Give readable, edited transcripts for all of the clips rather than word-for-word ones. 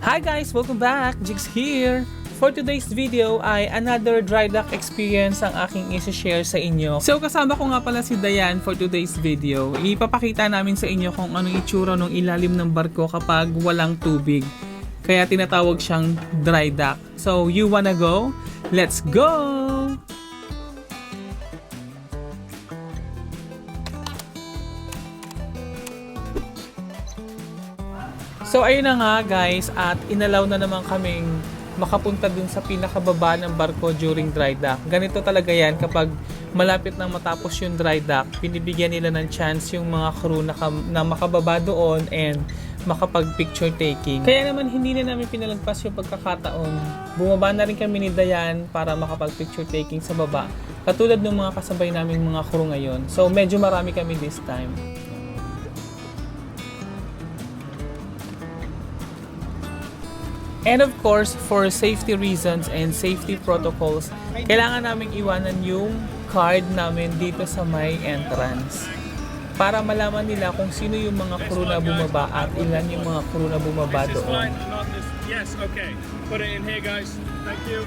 Hi guys! Welcome back! Jigs here! For today's video ay another dry dock experience ang aking isi-share sa inyo. So kasama ko nga pala si Dayan for today's video. Ipapakita namin sa inyo kung anong itsura ng ilalim ng barko kapag walang tubig. Kaya tinatawag siyang dry dock. So you wanna go? Let's go! So ayun na nga guys, at inalaw na naman kaming makapunta dun sa pinakababa ng barko during dry dock. Ganito talaga yan kapag malapit nang matapos yung dry dock, pinibigyan nila ng chance yung mga crew na makababa doon and makapag picture taking. Kaya naman hindi na namin pinalagpas yung pagkakataon. Bumaba na rin kami ni Dayan para makapag picture taking sa baba. Katulad ng mga kasabay naming mga crew ngayon. So medyo marami kami this time. And of course, for safety reasons and safety protocols, kailangan naming iwanan yung card namin dito sa may entrance. Para malaman nila kung sino yung mga crew na bumaba at ilan yung mga crew na bumaba doon. Yes, okay. Put it in here, guys. Thank you.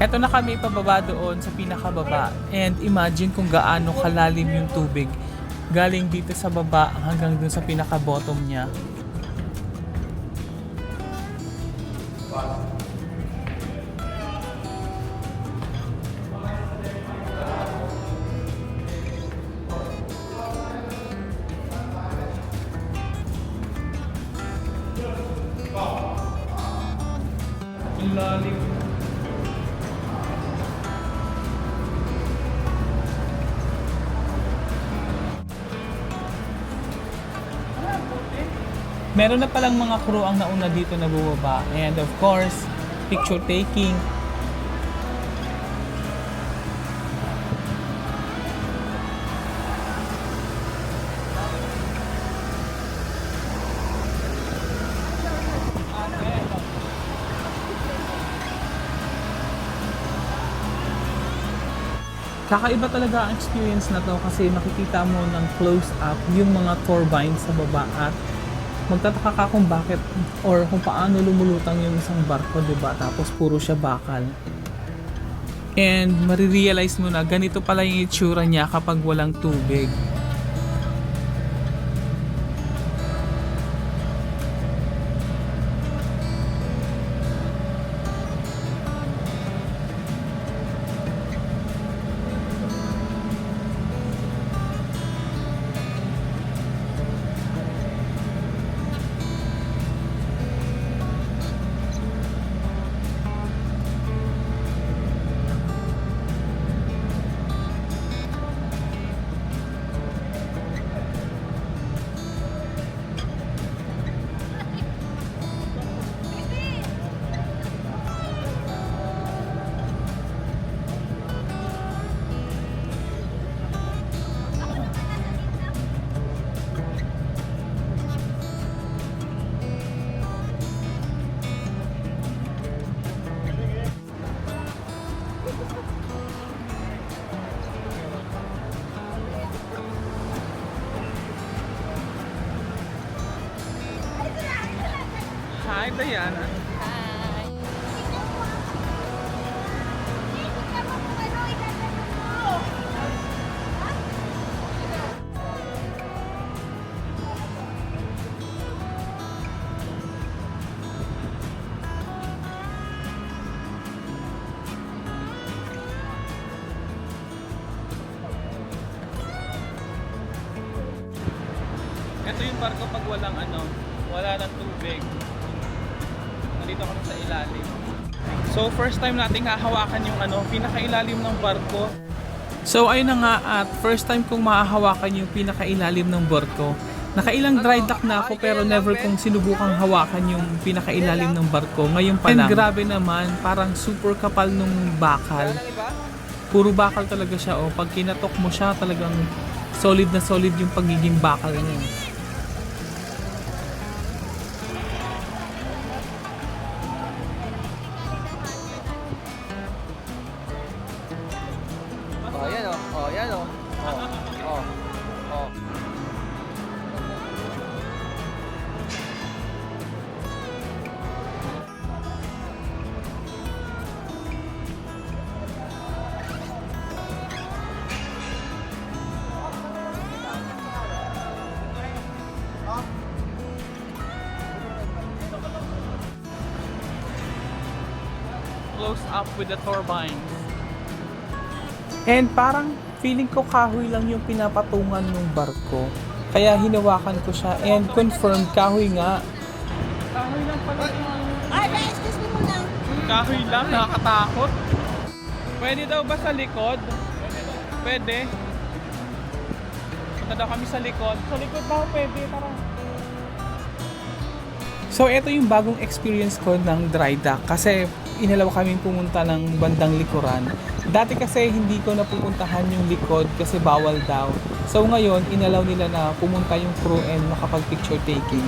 Eto na kami pababa doon sa pinakababa, and imagine kung gaano kalalim yung tubig galing dito sa baba hanggang dun sa pinaka-bottom niya. Lalim. Meron na palang mga crew ang nauna dito na bumaba, and of course, picture taking. Kakaiba talaga ang experience na to kasi makikita mo ng close up yung mga turbines sa baba at magtataka ka kung bakit or kung paano lumulutang yung isang barko, diba? Tapos puro siya bakal. And marirealize mo na ganito pala yung itsura niya kapag walang tubig. Hi, Diana. Ito yung barko pag wala ng tubig. Dito kami sa ilalim. So first time nating hahawakan yung pinakailalim ng barko. So ayun na nga, at first time kong mahahawakan yung pinakailalim ng barko. Nakailang dry dock na ako pero never kong sinubukang hawakan yung pinakailalim ng barko. Ngayon pa lang. And grabe naman, parang super kapal nung bakal. Puro bakal talaga siya. Pag kinatok mo siya, talagang solid na solid yung pagiging bakal niya. close up with the turbines. And parang feeling ko kahoy lang yung pinapatungan ng barko. Kaya hinawakan ko siya and confirmed kahoy nga. Kahoy lang pala yung Ay, excuse me muna. kahoy lang, nakakatakot. Pwede daw ba sa likod? Pwede. Punta daw kami sa likod. Sa likod daw pwede, tara. So, ito yung bagong experience ko ng dry dock kasi inalaw kami pumunta ng bandang likuran. Dati kasi hindi ko napupuntahan yung likod kasi bawal daw. So, ngayon, inalaw nila na pumunta yung crew and makapag-picture taking.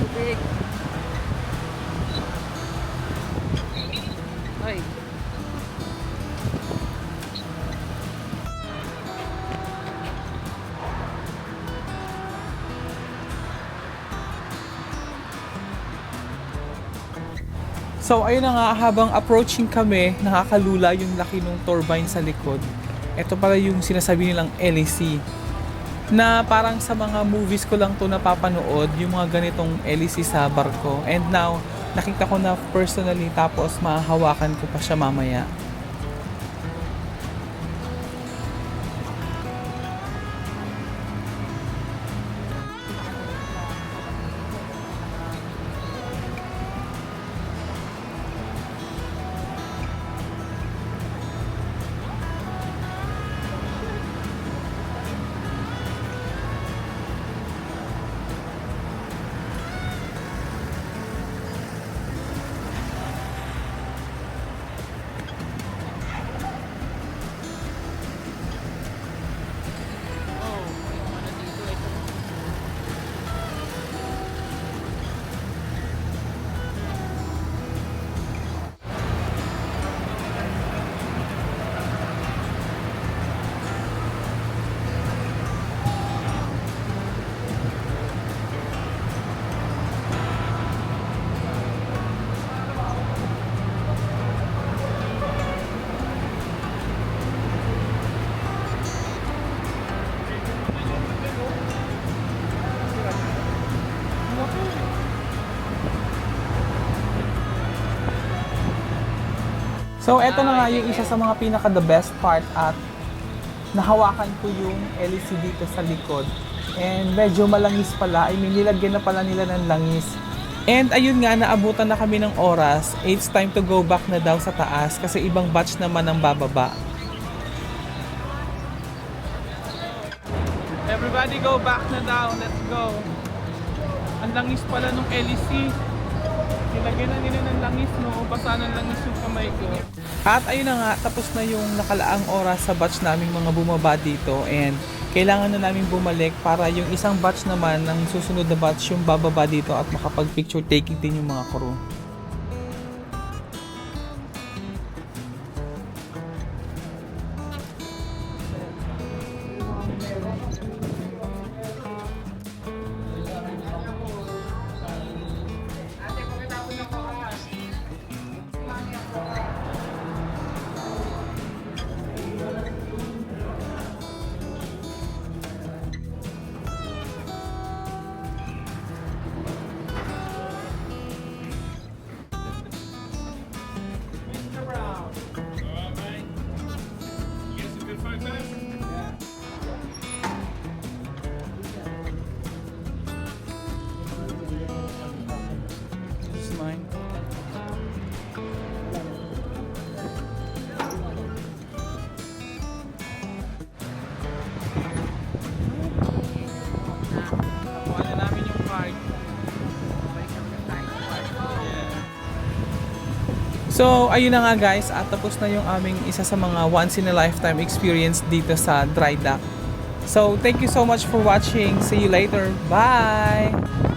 Ay. So ayun na nga, habang approaching kami, nakakalula yung laki ng turbine sa likod. Ito pala yung sinasabi nilang LEC. Na parang sa mga movies ko lang to napapanood, yung mga ganitong LEC sa barko. And now, nakita ko na personally tapos mahahawakan ko pa siya mamaya. So, eto na nga yung isa sa mga pinaka the best part at nahawakan ko yung LEC dito sa likod. And medyo malangis pala. I mean, nilagyan na pala nila ng langis. And ayun nga, naabutan na kami ng oras. It's time to go back na daw sa taas kasi ibang batch naman ang bababa. Everybody go back na daw. Let's go. Ang langis pala ng LEC. Nilagyan na nila ng langis, no? Basa ng langis yung kamay ko. At ayun na nga, tapos na yung nakalaang oras sa batch naming mga bumaba dito. And kailangan na namin bumalik para yung isang batch naman, ng susunod na batch yung bababa dito at makapag-picture taking din yung mga crew. This is mine. Nakuha na namin yung card. Yeah. So, ayun na nga guys, at tapos na yung aming isa sa mga once in a lifetime experience dito sa dry dock. So, thank you so much for watching. See you later. Bye!